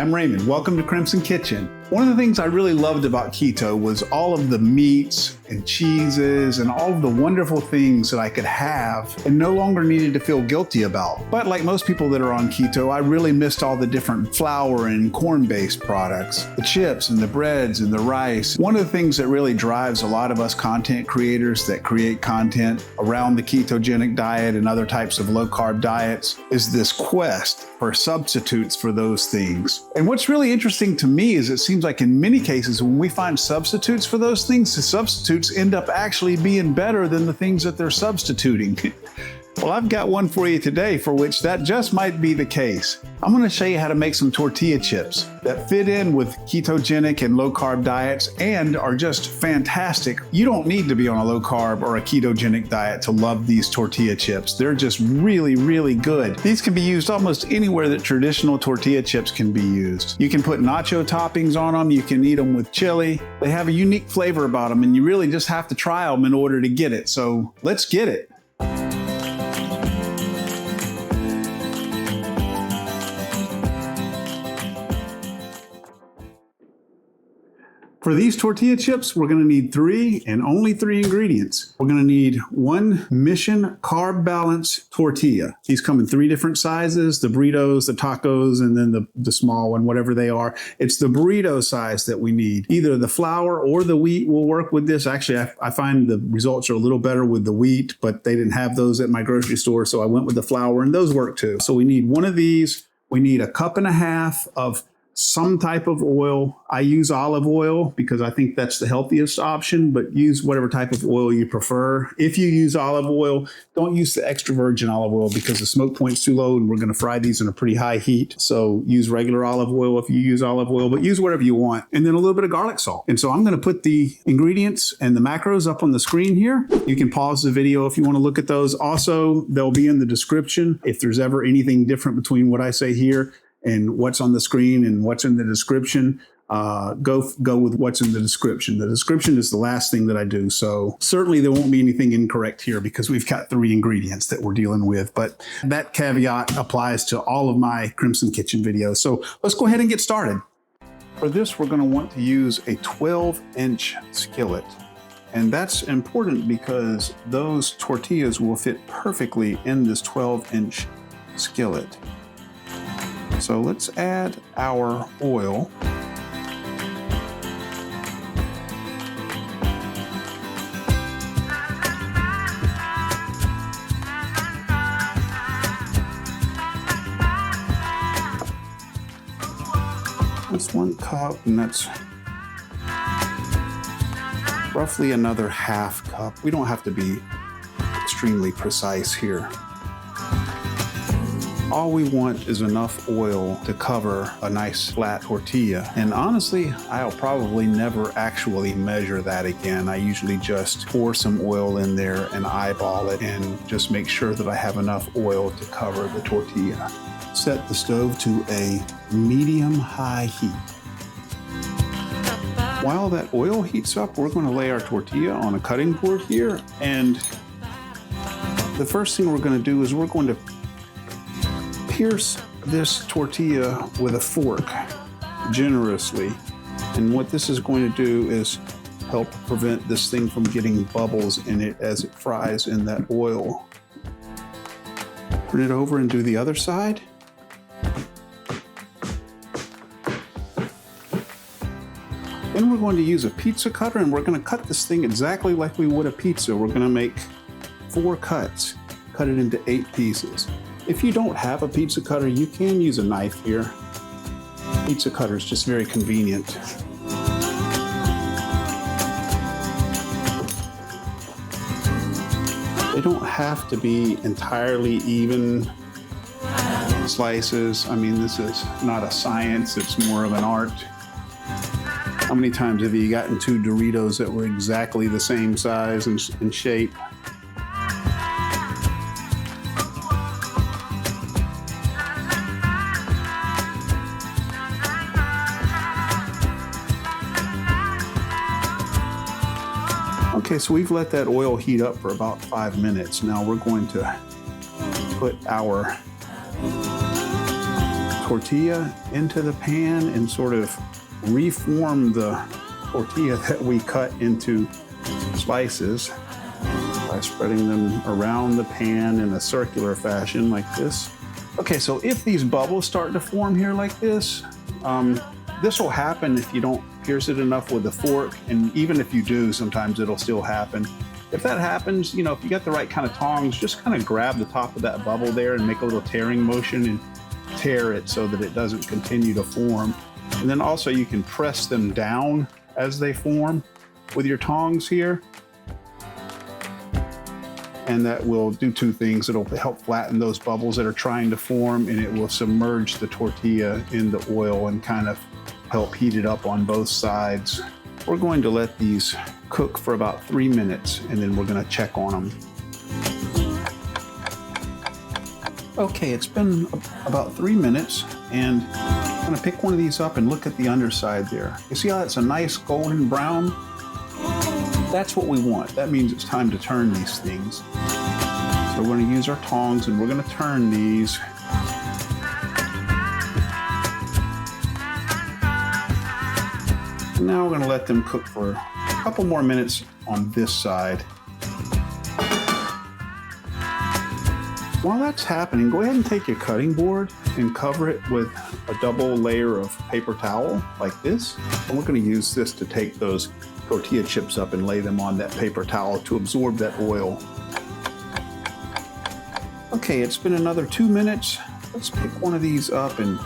I'm Raymond. Welcome to Crimson Kitchen. One of the things I really loved about keto was all of the meats and cheeses and all of the wonderful things that I could have and no longer needed to feel guilty about. But like most people that are on keto, I really missed all the different flour and corn-based products, the chips and the breads and the rice. One of the things that really drives a lot of us content creators that create content around the ketogenic diet and other types of low-carb diets is this quest for substitutes for those things. And what's really interesting to me is it seems like in many cases when we find substitutes for those things, the substitutes end up actually being better than the things that they're substituting. Well, I've got one for you today for which that just might be the case. I'm going to show you how to make some tortilla chips that fit in with ketogenic and low carb diets and are just fantastic. You don't need to be on a low carb or a ketogenic diet to love these tortilla chips. They're just really, really good. These can be used almost anywhere that traditional tortilla chips can be used. You can put nacho toppings on them. You can eat them with chili. They have a unique flavor about them and you really just have to try them in order to get it. So let's get it. For these tortilla chips, we're gonna need 3 and only 3 ingredients. We're gonna need 1 Mission Carb Balance tortilla. These come in 3 different sizes, the burritos, the tacos, and then the small one, whatever they are. It's the burrito size that we need. Either the flour or the wheat will work with this. Actually, I find the results are a little better with the wheat, but they didn't have those at my grocery store, so I went with the flour, and those work too. So we need 1 of these. We need 1.5 cups of some type of oil. I use olive oil because I think that's the healthiest option, but use whatever type of oil you prefer. If you use olive oil, don't use the extra virgin olive oil because the smoke point's too low and we're going to fry these in a pretty high heat. So use regular olive oil if you use olive oil, but use whatever you want. And then a little bit of garlic salt. And so I'm going to put the ingredients and the macros up on the screen here. You can pause the video if you want to look at those. Also, they'll be in the description. If there's ever anything different between what I say here and what's on the screen and what's in the description, go with what's in the description. The description is the last thing that I do. So certainly there won't be anything incorrect here because we've got 3 ingredients that we're dealing with. But that caveat applies to all of my Crimson Kitchen videos. So let's go ahead and get started. For this, we're going to want to use a 12-inch skillet. And that's important because those tortillas will fit perfectly in this 12-inch skillet. So let's add our oil. That's 1 cup, and that's roughly another 1/2 cup. We don't have to be extremely precise here. All we want is enough oil to cover a nice flat tortilla. And honestly, I'll probably never actually measure that again. I usually just pour some oil in there and eyeball it and just make sure that I have enough oil to cover the tortilla. Set the stove to a medium-high heat. While that oil heats up, we're going to lay our tortilla on a cutting board here. And the first thing we're going to do is we're going to pierce this tortilla with a fork generously. And what this is going to do is help prevent this thing from getting bubbles in it as it fries in that oil. Turn it over and do the other side. Then we're going to use a pizza cutter and we're going to cut this thing exactly like we would a pizza. We're going to make 4 cuts, cut it into 8 pieces. If you don't have a pizza cutter, you can use a knife here. Pizza cutter is just very convenient. They don't have to be entirely even slices. I mean, this is not a science, it's more of an art. How many times have you gotten 2 Doritos that were exactly the same size and shape? Okay, so we've let that oil heat up for about 5 minutes. Now we're going to put our tortilla into the pan and sort of reform the tortilla that we cut into slices by spreading them around the pan in a circular fashion like this. Okay, so if these bubbles start to form here like this, this will happen if you don't pierce it enough with a fork, and even if you do, sometimes it'll still happen. If that happens, if you get the right kind of tongs, just kind of grab the top of that bubble there and make a little tearing motion and tear it so that it doesn't continue to form. And then also you can press them down as they form with your tongs here. And that will do two things. It'll help flatten those bubbles that are trying to form, and it will submerge the tortilla in the oil and kind of help heat it up on both sides. We're going to let these cook for about 3 minutes, and then we're going to check on them. Okay, it's been about 3 minutes, and I'm going to pick one of these up and look at the underside there. You see how that's a nice golden brown? That's what we want. That means it's time to turn these things. So we're going to use our tongs and we're going to turn these. And now we're going to let them cook for a couple more minutes on this side. While that's happening, go ahead and take your cutting board and cover it with a double layer of paper towel like this. And we're going to use this to take those tortilla chips up and lay them on that paper towel to absorb that oil. Okay, it's been another 2 minutes. Let's pick one of these up and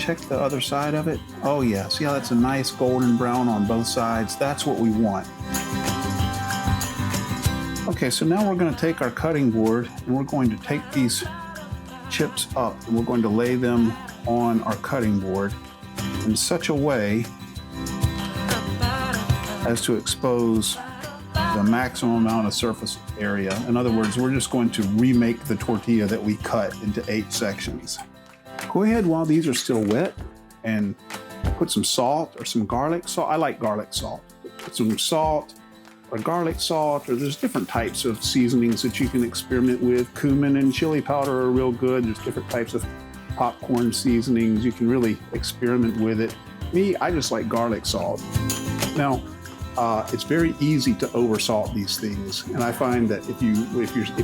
check the other side of it. Oh yeah, see how that's a nice golden brown on both sides? That's what we want. Okay, so now we're going to take our cutting board and we're going to take these chips up and we're going to lay them on our cutting board in such a way as to expose the maximum amount of surface area. In other words, we're just going to remake the tortilla that we cut into 8 sections. Go ahead while these are still wet and put some salt or some garlic salt. I like garlic salt. Put some salt or garlic salt, or there's different types of seasonings that you can experiment with. Cumin and chili powder are real good. There's different types of popcorn seasonings. You can really experiment with it. Me, I just like garlic salt. Now, it's very easy to oversalt these things, and I find that if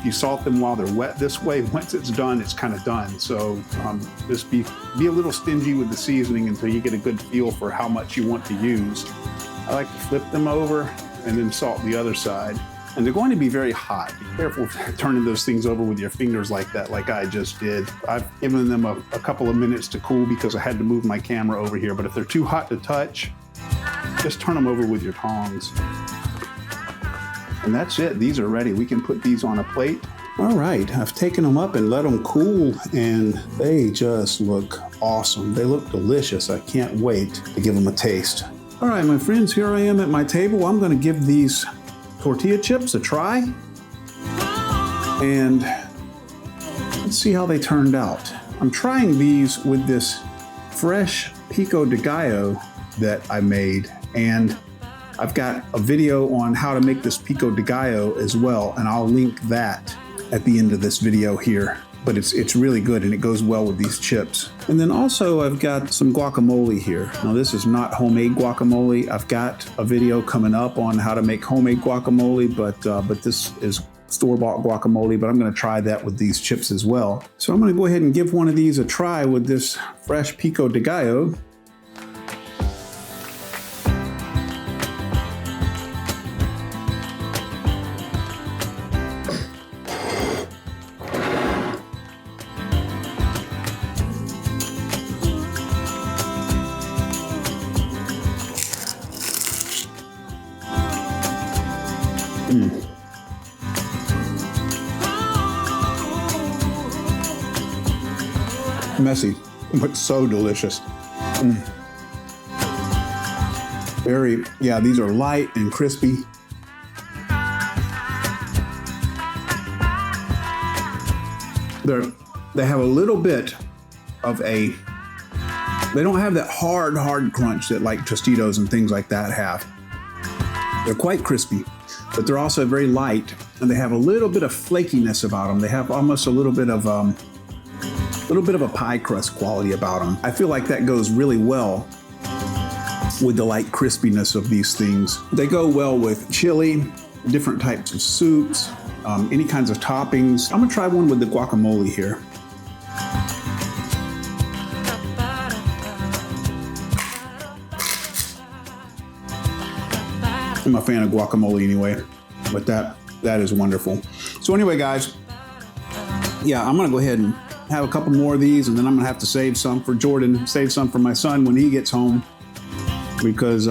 you salt them while they're wet this way, once it's done, it's kind of done. So just be a little stingy with the seasoning until you get a good feel for how much you want to use. I like to flip them over and then salt the other side. And they're going to be very hot. Be careful turning those things over with your fingers like that, like I just did. I've given them a couple of minutes to cool because I had to move my camera over here. But if they're too hot to touch, just turn them over with your tongs. And that's it. These are ready. We can put these on a plate. All right, I've taken them up and let them cool, and they just look awesome. They look delicious. I can't wait to give them a taste. All right, my friends, here I am at my table. I'm going to give these tortilla chips a try, and let's see how they turned out. I'm trying these with this fresh pico de gallo that I made, and I've got a video on how to make this pico de gallo as well, and I'll link that at the end of this video here. But it's really good, and it goes well with these chips. And then also I've got some guacamole here. Now this is not homemade guacamole. I've got a video coming up on how to make homemade guacamole, but this is store-bought guacamole, but I'm gonna try that with these chips as well. So I'm gonna go ahead and give one of these a try with this fresh pico de gallo. Messy, but so delicious. These are light and crispy. They have a little bit of they don't have that hard crunch that like Tostitos and things like that have. They're quite crispy, but they're also very light, and they have a little bit of flakiness about them. They have almost a little bit of little bit of a pie crust quality about them. I feel like that goes really well with the light crispiness of these things. They go well with chili, different types of soups, any kinds of toppings. I'm gonna try one with the guacamole here. I'm a fan of guacamole anyway, but that is wonderful. So anyway, guys, yeah, I'm gonna go ahead and have a couple more of these, and then I'm gonna have to save some for Jordan, save some for my son when he gets home, because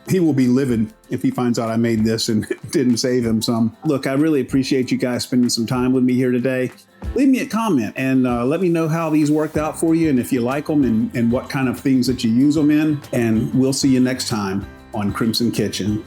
he will be livid if he finds out I made this and didn't save him some. Look, I really appreciate you guys spending some time with me here today. Leave me a comment and let me know how these worked out for you and if you like them and what kind of things that you use them in. And we'll see you next time on Crimson Kitchen.